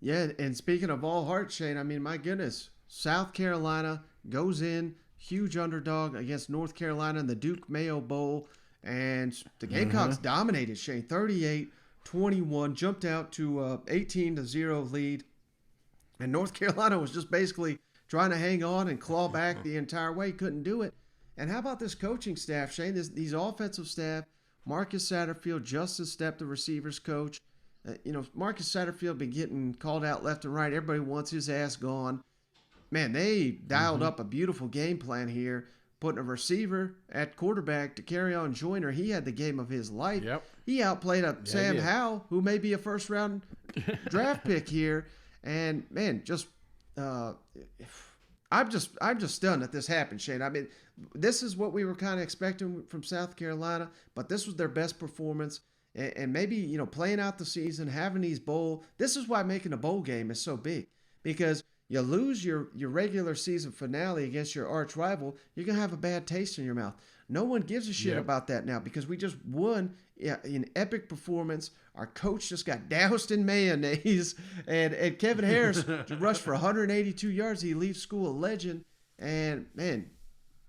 Yeah, and speaking of all hearts, Shane, I mean, my goodness, South Carolina goes in huge underdog against North Carolina in the Duke Mayo Bowl, and the Mm-hmm. Gamecocks dominated, Shane, 38-21, jumped out to 18-0 lead, and North Carolina was just basically trying to hang on and claw back the entire way, couldn't do it. And how about this coaching staff, Shane? These offensive staff, Marcus Satterfield, Justin Stepp, the receivers coach. Marcus Satterfield been getting called out left and right. Everybody wants his ass gone. Man, they dialed Mm-hmm. up a beautiful game plan here, putting a receiver at quarterback to carry on Joyner. He had the game of his life. Yep. He outplayed a Yeah, Sam he did. Howell, who may be a first round draft pick here. And man, uh, I'm just stunned that this happened, Shane. I mean, this is what we were kind of expecting from South Carolina, but this was their best performance. And maybe, playing out the season, having these bowl. This is why making a bowl game is so big, because you lose your regular season finale against your arch rival, you're gonna have a bad taste in your mouth. No one gives a shit Yep. about that now because we just won an epic performance. Our coach just got doused in mayonnaise, and Kevin Harris just rushed for 182 yards. He leaves school a legend. And man,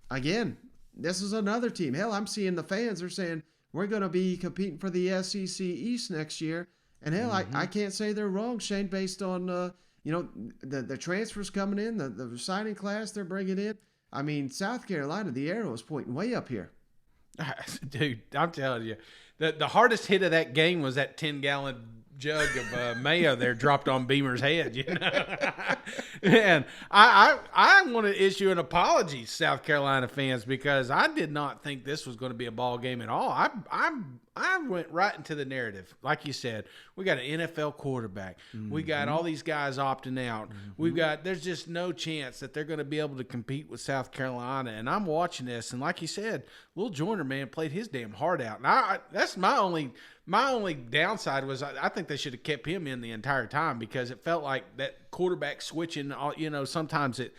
again, this is another team. Hell, I'm seeing the fans are saying we're going to be competing for the SEC East next year. And hell, I can't say they're wrong, Shane, based on the transfers coming in, the signing class they're bringing in. I mean, South Carolina, the arrow is pointing way up here. Dude, I'm telling you, the hardest hit of that game was that 10-gallon jug of mayo there dropped on Beamer's head. And I want to issue an apology, South Carolina fans, because I did not think this was going to be a ball game at all. I went right into the narrative. Like you said, we got an NFL quarterback. We got all these guys opting out. There's just no chance that they're going to be able to compete with South Carolina. And I'm watching this, and like you said, Will Joyner, man, played his damn heart out. And that's my only downside was I think they should have kept him in the entire time, because it felt like that quarterback switching, sometimes it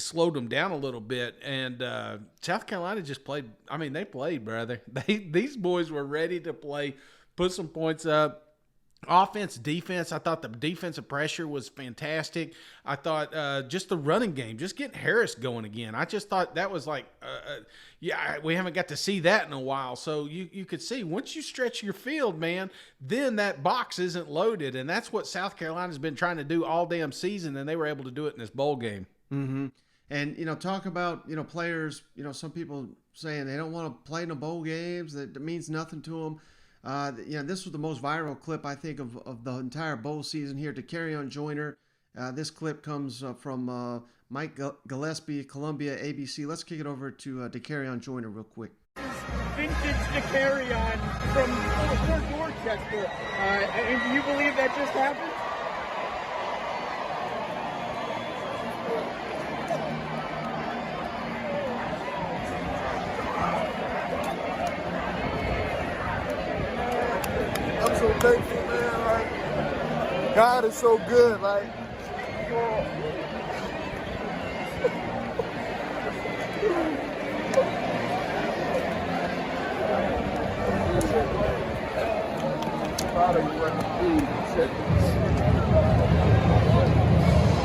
slowed them down a little bit. And South Carolina just played. I mean, they played, brother. These boys were ready to play, put some points up. Offense, defense, I thought the defensive pressure was fantastic. I thought just the running game, just getting Harris going again. I just thought that was like, we haven't got to see that in a while. So you could see once you stretch your field, man, then that box isn't loaded. And that's what South Carolina's been trying to do all damn season, and they were able to do it in this bowl game. Mm-hmm. And, talk about, players, some people saying they don't want to play in the bowl games, that it means nothing to them. This was the most viral clip, I think, of the entire bowl season here to carry on Joyner. This clip comes from Mike Gillespie, Columbia, ABC. Let's kick it over to carry on Joyner real quick. Vintage to carry on from Fort Dorchester. And do you believe that just happened? I'm so thankful, man. Like, God is so good. Like,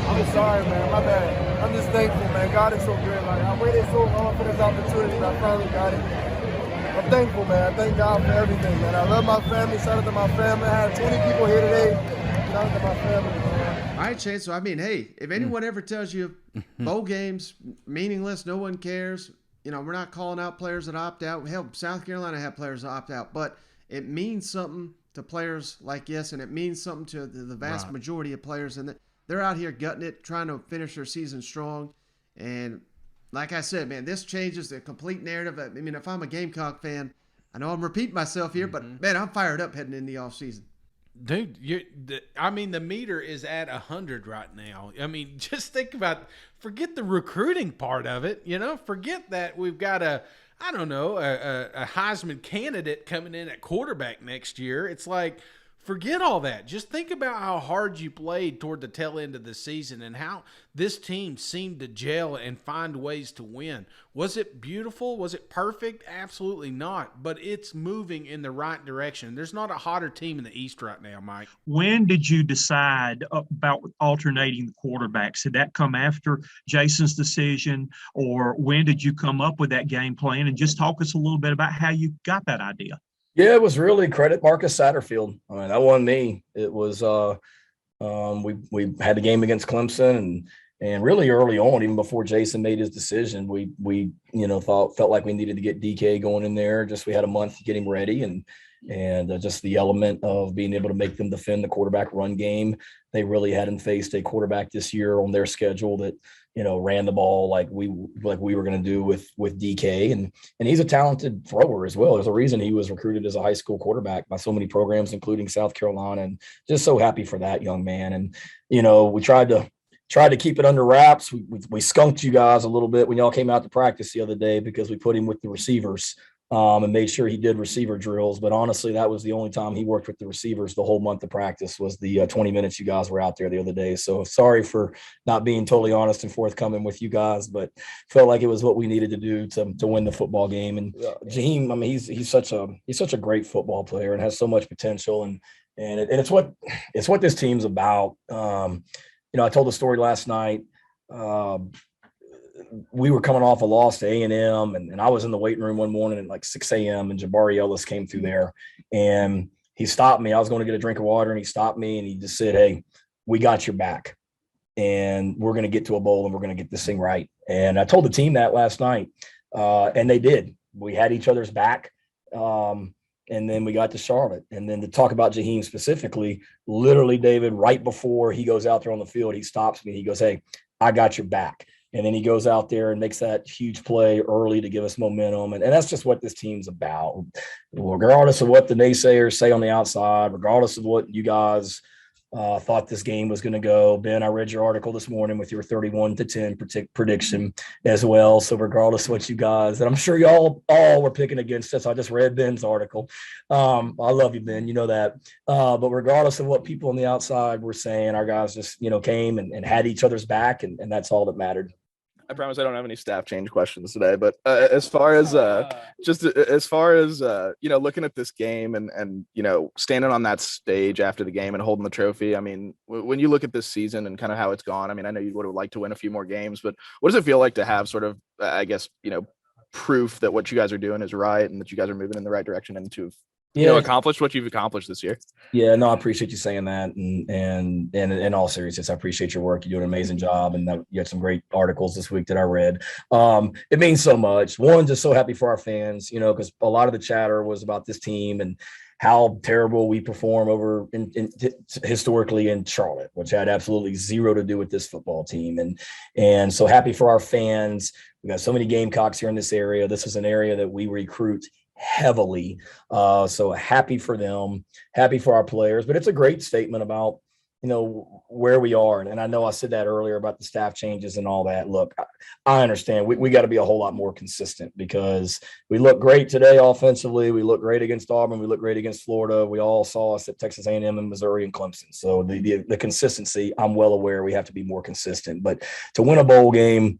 I'm sorry, man. My bad. I'm just thankful, man. God is so good. Like, I waited so long for this opportunity, and I finally got it. I'm thankful, man. I thank God for everything, man. I love my family. Shout out to my family. I had 20 people here today. Shout out to my family, man. All right, Shane. So, I mean, hey, if anyone ever tells you bowl games, meaningless, no one cares, we're not calling out players that opt out. Hell, South Carolina have players that opt out. But it means something to players like yes, and it means something to the vast majority of players. And they're out here gutting it, trying to finish their season strong. And like I said, man, this changes the complete narrative. I mean, if I'm a Gamecock fan, I know I'm repeating myself here, but man, I'm fired up heading in the offseason. Dude, the meter is at 100 right now. I mean, just think about, forget the recruiting part of it, forget that we've got a Heisman candidate coming in at quarterback next year. It's like, Forget all that. Just think about how hard you played toward the tail end of the season and how this team seemed to gel and find ways to win. Was it beautiful? Was it perfect? Absolutely not. But it's moving in the right direction. There's not a hotter team in the East right now, Mike. When did you decide about alternating the quarterbacks? Did that come after Jason's decision, or when did you come up with that game plan? And just talk us a little bit about how you got that idea. Yeah, it was really credit Marcus Satterfield. I mean, that wasn't me. It was we had the game against Clemson and really early on, even before Jason made his decision, we felt like we needed to get DK going in there. Just we had a month to get him ready and just the element of being able to make them defend the quarterback run game. They really hadn't faced a quarterback this year on their schedule that ran the ball like we were going to do with DK, and he's a talented thrower as well. There's a reason he was recruited as a high school quarterback by so many programs, including South Carolina, and just so happy for that young man. And we tried to keep it under wraps. We skunked you guys a little bit when y'all came out to practice the other day because we put him with the receivers. And made sure he did receiver drills. But honestly, that was the only time he worked with the receivers the whole month of practice was the 20 minutes you guys were out there the other day. So sorry for not being totally honest and forthcoming with you guys, but felt like it was what we needed to do to win the football game. And Jaheim, I mean, he's such a great football player and has so much potential. And it's what this team's about. I told the story last night. We were coming off a loss to A&M, and I was in the waiting room one morning at like 6 a.m. and Jabari Ellis came through there and he stopped me. I was going to get a drink of water and he stopped me and he just said, "Hey, we got your back and we're going to get to a bowl and we're going to get this thing right." And I told the team that last night and they did. We had each other's back. And then we got to Charlotte. And then to talk about Jaheim specifically, literally, David, right before he goes out there on the field, he stops me. He goes, "Hey, I got your back." And then he goes out there and makes that huge play early to give us momentum. And that's just what this team's about. Regardless of what the naysayers say on the outside, regardless of what you guys thought this game was going to go. Ben, I read your article this morning with your 31-10 prediction as well. So regardless of what you guys, and I'm sure y'all all were picking against us. I just read Ben's article. I love you, Ben. You know that. But regardless of what people on the outside were saying, our guys just, came and had each other's back. And that's all that mattered. I promise I don't have any staff change questions today, but as far as looking at this game and standing on that stage after the game and holding the trophy, I mean, when you look at this season and kind of how it's gone, I mean, I know you would have liked to win a few more games, but what does it feel like to have sort of, proof that what you guys are doing is right and that you guys are moving in the right direction and to accomplish what you've accomplished this year? Yeah, no, I appreciate you saying that. And in all seriousness, I appreciate your work. You do an amazing job. And you had some great articles this week that I read. It means so much. One, just so happy for our fans, because a lot of the chatter was about this team and how terrible we perform over historically in Charlotte, which had absolutely zero to do with this football team. And so happy for our fans. We got so many Gamecocks here in this area. This is an area that we recruit heavily. So happy for them, happy for our players, but it's a great statement about, where we are. And I know I said that earlier about the staff changes and all that. Look, I understand we got to be a whole lot more consistent because we look great today offensively. We look great against Auburn. We look great against Florida. We all saw us at Texas A&M and Missouri and Clemson. So the consistency, I'm well aware we have to be more consistent, but to win a bowl game,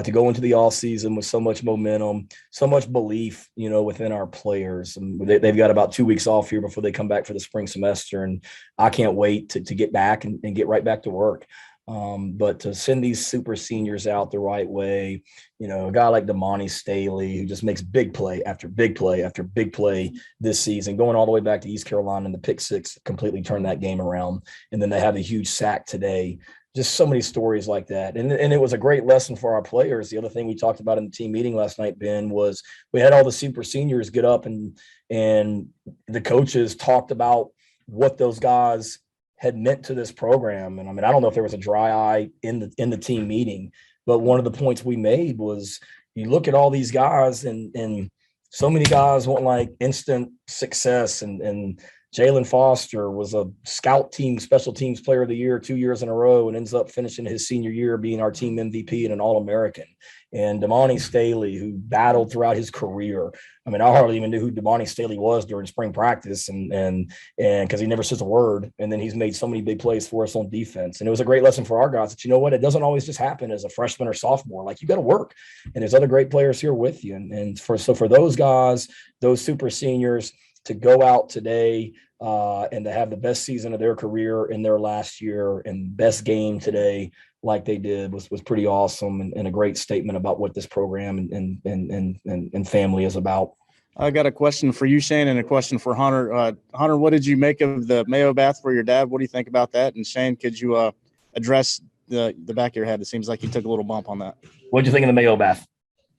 to go into the offseason with so much momentum, so much belief, within our players. And they've got about 2 weeks off here before they come back for the spring semester. And I can't wait to get back and get right back to work. But to send these super seniors out the right way, a guy like Damani Staley, who just makes big play after big play after big play this season, going all the way back to East Carolina and the pick six completely turned that game around. And then they have a huge sack today. Just so many stories like that. And it was a great lesson for our players. The other thing we talked about in the team meeting last night, Ben, was we had all the super seniors get up and the coaches talked about what those guys had meant to this program. And I mean, I don't know if there was a dry eye in the team meeting, but one of the points we made was you look at all these guys and so many guys want like instant success and Jalen Foster was a scout team, special teams player of the year 2 years in a row and ends up finishing his senior year being our team MVP and an All-American. And Damani Staley, who battled throughout his career, I mean, I hardly even knew who Devontae Staley was during spring practice, and because he never says a word, and then he's made so many big plays for us on defense. And it was a great lesson for our guys that, you know what, it doesn't always just happen as a freshman or sophomore. Like, you got to work, and there's other great players here with you. And for those guys, those super seniors, to go out today and to have the best season of their career in their last year and best game today like they did was pretty awesome, and a great statement about what this program and family is about. I got a question for you, Shane, and a question for Hunter. Hunter, what did you make of the Mayo bath for your dad? What do you think about that? And Shane, could you address the back of your head? It seems like you took a little bump on that. What did you think of the Mayo bath?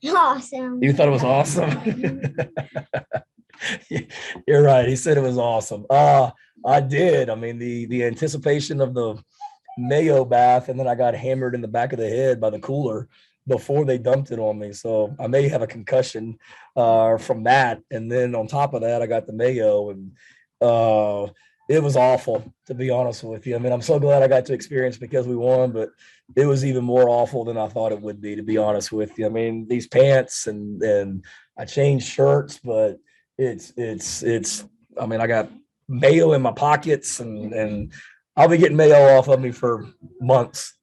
Awesome. You thought it was awesome? You're right. He said it was awesome. I did. I mean, the anticipation of the Mayo bath, and then I got hammered in the back of the head by the cooler before they dumped it on me. So I may have a concussion from that. And then on top of that, I got the Mayo, and it was awful, to be honest with you. I mean, I'm so glad I got to experience because we won, but it was even more awful than I thought it would be, to be honest with you. I mean, these pants and I changed shirts, but it's I mean, I got Mayo in my pockets, and I'll be getting Mayo off of me for months.